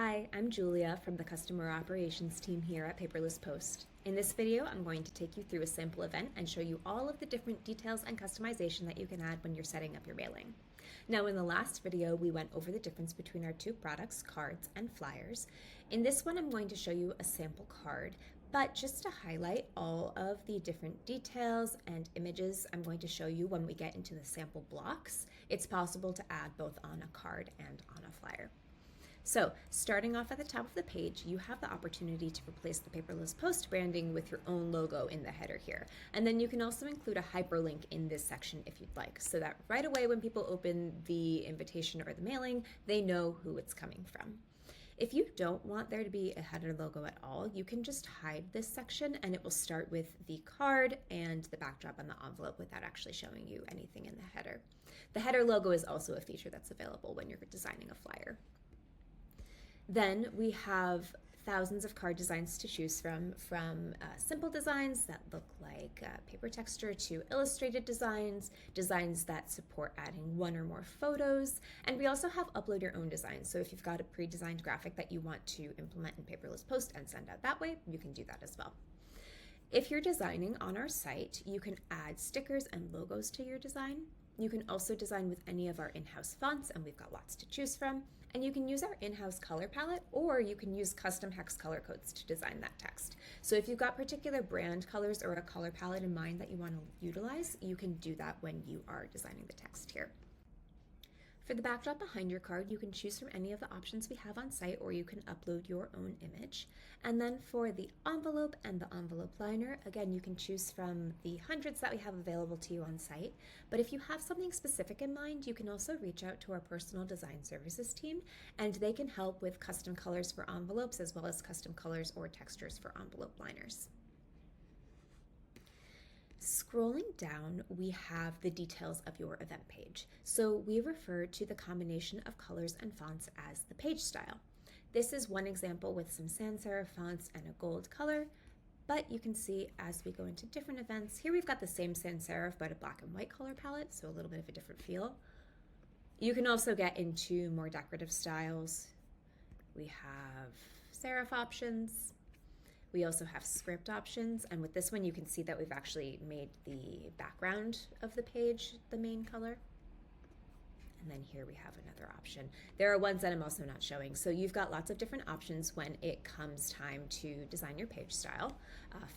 Hi, I'm Julia from the Customer Operations team here at Paperless Post. In this video, I'm going to take you through a sample event and show you all of the different details and customization that you can add when you're setting up your mailing. Now, in the last video, we went over the difference between our two products, cards and flyers. In this one, I'm going to show you a sample card, but just to highlight all of the different details and images I'm going to show you when we get into the sample blocks, it's possible to add both on a card and on a flyer. So, starting off at the top of the page, you have the opportunity to replace the Paperless Post branding with your own logo in the header here. And then you can also include a hyperlink in this section if you'd like, so that right away when people open the invitation or the mailing, they know who it's coming from. If you don't want there to be a header logo at all, you can just hide this section and it will start with the card and the backdrop on the envelope without actually showing you anything in the header. The header logo is also a feature that's available when you're designing a flyer. Then we have thousands of card designs to choose from simple designs that look like paper texture to illustrated designs, designs that support adding one or more photos, and we also have upload your own designs. So if you've got a pre-designed graphic that you want to implement in Paperless Post and send out that way, you can do that as well. If you're designing on our site, you can add stickers and logos to your design. You can also design with any of our in-house fonts, and we've got lots to choose from. And you can use our in-house color palette, or you can use custom hex color codes to design that text. So if you've got particular brand colors or a color palette in mind that you want to utilize, you can do that when you are designing the text here. For the backdrop behind your card, you can choose from any of the options we have on site, or you can upload your own image. And then for the envelope and the envelope liner, again, you can choose from the hundreds that we have available to you on site. But if you have something specific in mind, you can also reach out to our personal design services team, and they can help with custom colors for envelopes as well as custom colors or textures for envelope liners. Scrolling down, we have the details of your event page. So we refer to the combination of colors and fonts as the page style. This is one example with some sans serif fonts and a gold color, but you can see as we go into different events, here we've got the same sans serif but a black and white color palette, so a little bit of a different feel. You can also get into more decorative styles. We have serif options. We also have script options, and with this one you can see that we've actually made the background of the page the main color. And then here we have another option. There are ones that I'm also not showing, so you've got lots of different options when it comes time to design your page style.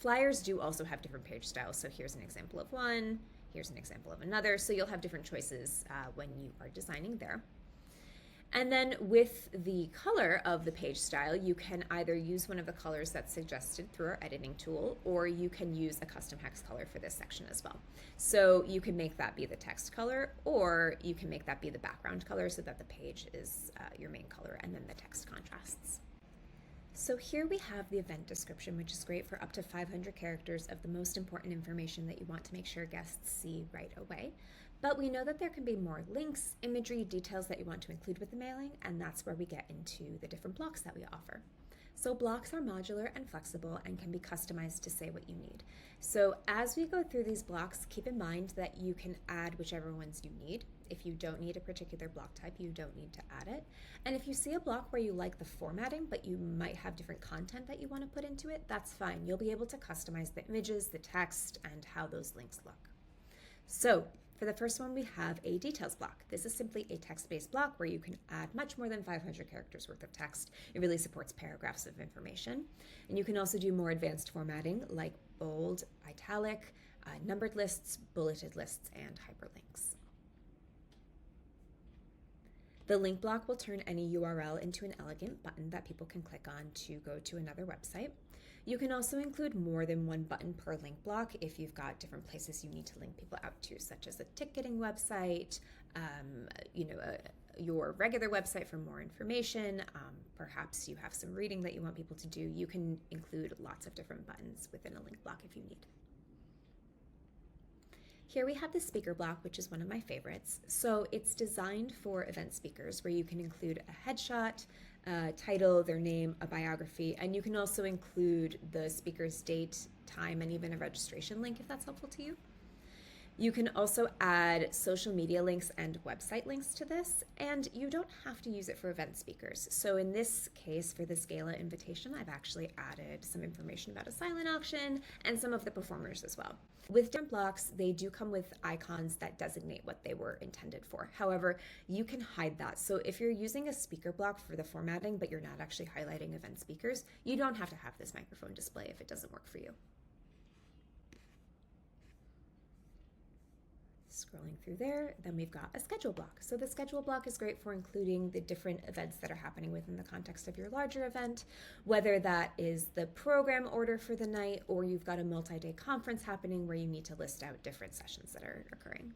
Flyers do also have different page styles, so here's an example of one, here's an example of another, so you'll have different choices when you are designing there. And then with the color of the page style, you can either use one of the colors that's suggested through our editing tool, or you can use a custom hex color for this section as well. So you can make that be the text color, or you can make that be the background color so that the page is your main color and then the text contrasts. So here we have the event description, which is great for up to 500 characters of the most important information that you want to make sure guests see right away. But we know that there can be more links, imagery, details that you want to include with the mailing, and that's where we get into the different blocks that we offer. So blocks are modular and flexible and can be customized to say what you need. So as we go through these blocks, keep in mind that you can add whichever ones you need. If you don't need a particular block type, you don't need to add it. And if you see a block where you like the formatting, but you might have different content that you want to put into it, that's fine. You'll be able to customize the images, the text, and how those links look. So for the first one, we have a details block. This is simply a text-based block where you can add much more than 500 characters worth of text. It really supports paragraphs of information. And you can also do more advanced formatting like bold, italic, numbered lists, bulleted lists, and hyperlinks. The link block will turn any URL into an elegant button that people can click on to go to another website. You can also include more than one button per link block if you've got different places you need to link people out to, such as a ticketing website, your regular website for more information. Perhaps you have some reading that you want people to do. You can include lots of different buttons within a link block if you need. Here we have the speaker block, which is one of my favorites. So it's designed for event speakers where you can include a headshot, a title, their name, a biography, and you can also include the speaker's date, time, and even a registration link if that's helpful to you. You can also add social media links and website links to this, and you don't have to use it for event speakers. So in this case, for this gala invitation, I've actually added some information about a silent auction and some of the performers as well. With different blocks, they do come with icons that designate what they were intended for. However, you can hide that. So if you're using a speaker block for the formatting, but you're not actually highlighting event speakers, you don't have to have this microphone display if it doesn't work for you. Scrolling through there, then we've got a schedule block. So the schedule block is great for including the different events that are happening within the context of your larger event, whether that is the program order for the night or you've got a multi-day conference happening where you need to list out different sessions that are occurring.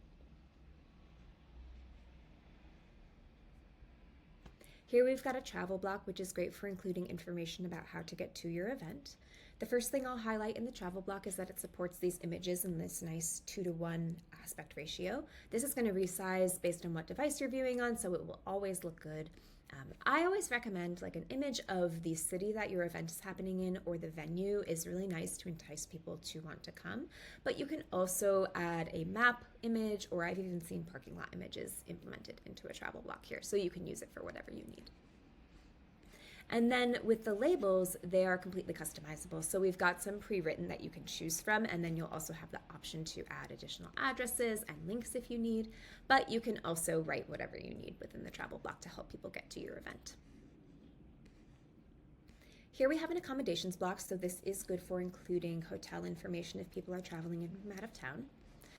Here we've got a travel block, which is great for including information about how to get to your event. The first thing I'll highlight in the travel block is that it supports these images in this nice 2:1 aspect ratio. This is going to resize based on what device you're viewing on, so it will always look good. I always recommend like an image of the city that your event is happening in or the venue is really nice to entice people to want to come. But you can also add a map image, or I've even seen parking lot images implemented into a travel block here, so you can use it for whatever you need. And then with the labels, they are completely customizable. So we've got some pre-written that you can choose from, and then you'll also have the option to add additional addresses and links if you need, but you can also write whatever you need within the travel block to help people get to your event. Here we have an accommodations block, so this is good for including hotel information if people are traveling in from out of town.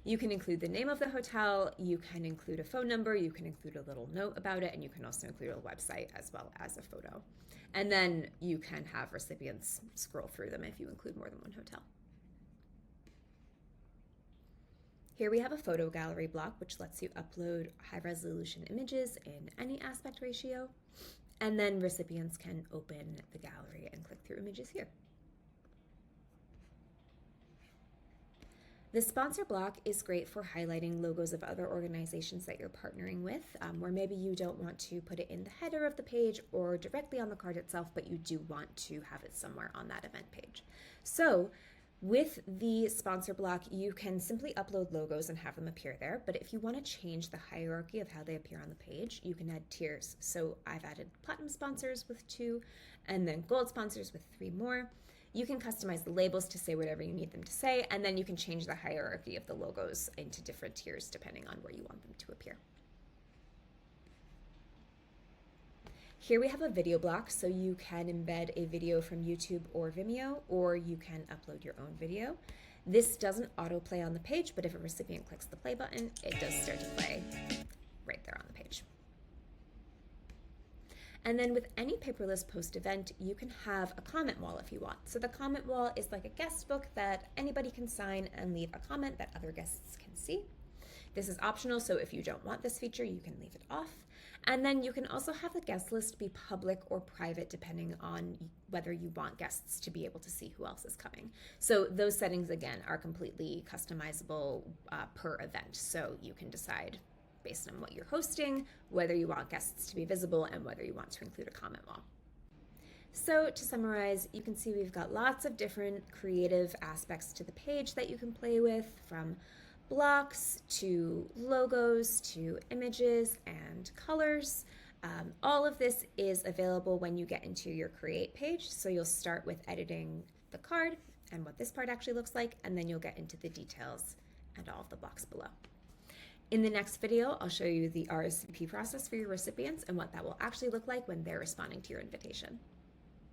You can include the name of the hotel, you can include a phone number, you can include a little note about it, and you can also include a website as well as a photo. And then you can have recipients scroll through them if you include more than one hotel. Here we have a photo gallery block, which lets you upload high-resolution images in any aspect ratio, and then recipients can open the gallery and click through images here. The sponsor block is great for highlighting logos of other organizations that you're partnering with, where maybe you don't want to put it in the header of the page or directly on the card itself, but you do want to have it somewhere on that event page. So with the sponsor block, you can simply upload logos and have them appear there, but if you want to change the hierarchy of how they appear on the page, you can add tiers. So I've added platinum sponsors with 2, and then gold sponsors with 3 more. You can customize the labels to say whatever you need them to say, and then you can change the hierarchy of the logos into different tiers depending on where you want them to appear. Here we have a video block, so you can embed a video from YouTube or Vimeo, or you can upload your own video. This doesn't autoplay on the page, but if a recipient clicks the play button, it does start to play right there on the page. And then with any Paperless Post event, you can have a comment wall if you want. So the comment wall is like a guest book that anybody can sign and leave a comment that other guests can see. This is optional, so if you don't want this feature, you can leave it off. And then you can also have the guest list be public or private depending on whether you want guests to be able to see who else is coming. So those settings, again, are completely customizable per event. So you can decide based on what you're hosting, whether you want guests to be visible, and whether you want to include a comment wall. So to summarize, you can see we've got lots of different creative aspects to the page that you can play with, from blocks to logos to images and colors. All of this is available when you get into your Create page. So you'll start with editing the card and what this part actually looks like, and then you'll get into the details and all of the blocks below. In the next video, I'll show you the RSVP process for your recipients and what that will actually look like when they're responding to your invitation.